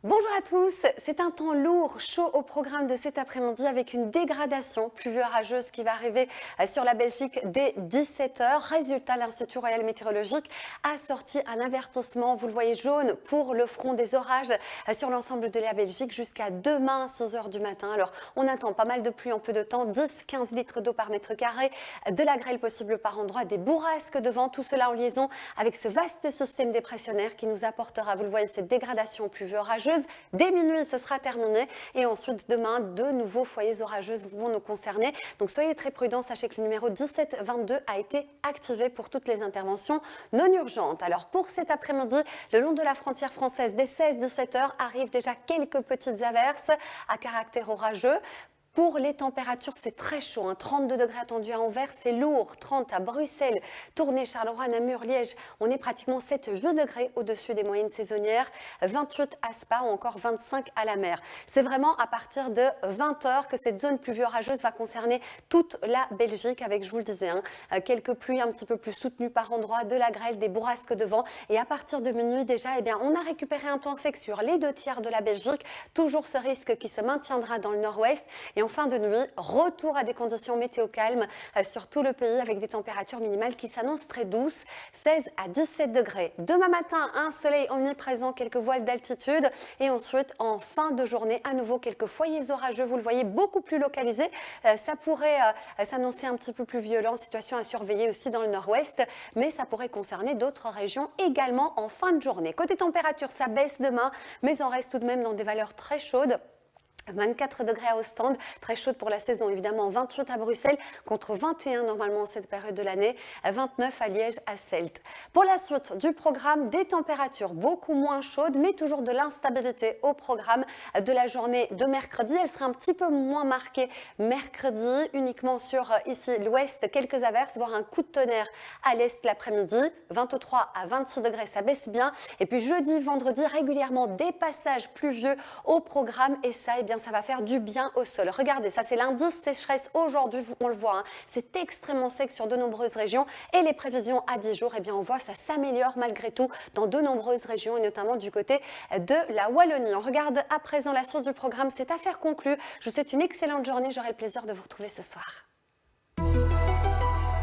Bonjour à tous, c'est un temps lourd, chaud au programme de cet après-midi avec une dégradation pluvio-orageuse qui va arriver sur la Belgique dès 17h. Résultat, l'Institut Royal Météorologique a sorti un avertissement, vous le voyez jaune, pour le front des orages sur l'ensemble de la Belgique jusqu'à demain 6h du matin. Alors on attend pas mal de pluie en peu de temps, 10-15 litres d'eau par mètre carré, de la grêle possible par endroit, des bourrasques de vent, tout cela en liaison avec ce vaste système dépressionnaire qui nous apportera, vous le voyez, cette dégradation pluvio-orageuse. Dès minuit, ce sera terminé et ensuite demain, de nouveaux foyers orageux vont nous concerner. Donc soyez très prudents, sachez que le numéro 1722 a été activé pour toutes les interventions non urgentes. Alors pour cet après-midi, le long de la frontière française, dès 16-17 heures, arrivent déjà quelques petites averses à caractère orageux. Pour les températures, c'est très chaud, 32 degrés attendus à Anvers, c'est lourd, 30 à Bruxelles, Tournai, Charleroi, Namur, Liège, on est pratiquement 7-8 degrés au-dessus des moyennes saisonnières, 28 à Spa ou encore 25 à la mer. C'est vraiment à partir de 20h que cette zone pluvio-orageuse va concerner toute la Belgique avec, je vous le disais, quelques pluies un petit peu plus soutenues par endroits, de la grêle, des bourrasques de vent et à partir de minuit déjà, on a récupéré un temps sec sur les 2/3 de la Belgique, toujours ce risque qui se maintiendra dans le nord-ouest et en fin de nuit, retour à des conditions météo calmes sur tout le pays avec des températures minimales qui s'annoncent très douces, 16 à 17 degrés. Demain matin, un soleil omniprésent, quelques voiles d'altitude et ensuite en fin de journée, à nouveau quelques foyers orageux, vous le voyez, beaucoup plus localisés. Ça pourrait s'annoncer un petit peu plus violent, situation à surveiller aussi dans le nord-ouest, mais ça pourrait concerner d'autres régions également en fin de journée. Côté température, ça baisse demain, mais on reste tout de même dans des valeurs très chaudes. 24 degrés à Ostende, très chaude pour la saison évidemment, 28 à Bruxelles contre 21 normalement en cette période de l'année, 29 à Liège, à Celt. Pour la suite du programme, des températures beaucoup moins chaudes mais toujours de l'instabilité au programme de la journée de mercredi. Elle sera un petit peu moins marquée mercredi, uniquement sur ici l'ouest, quelques averses, voire un coup de tonnerre à l'est l'après-midi, 23 à 26 degrés, ça baisse bien. Et puis jeudi, vendredi, régulièrement des passages pluvieux au programme et ça, ça va faire du bien au sol. Regardez, ça c'est l'indice sécheresse aujourd'hui, on le voit, c'est extrêmement sec sur de nombreuses régions et les prévisions à 10 jours, on voit ça s'améliore malgré tout dans de nombreuses régions et notamment du côté de la Wallonie. On regarde à présent la suite du programme, c'est affaire conclue. Je vous souhaite une excellente journée, j'aurai le plaisir de vous retrouver ce soir.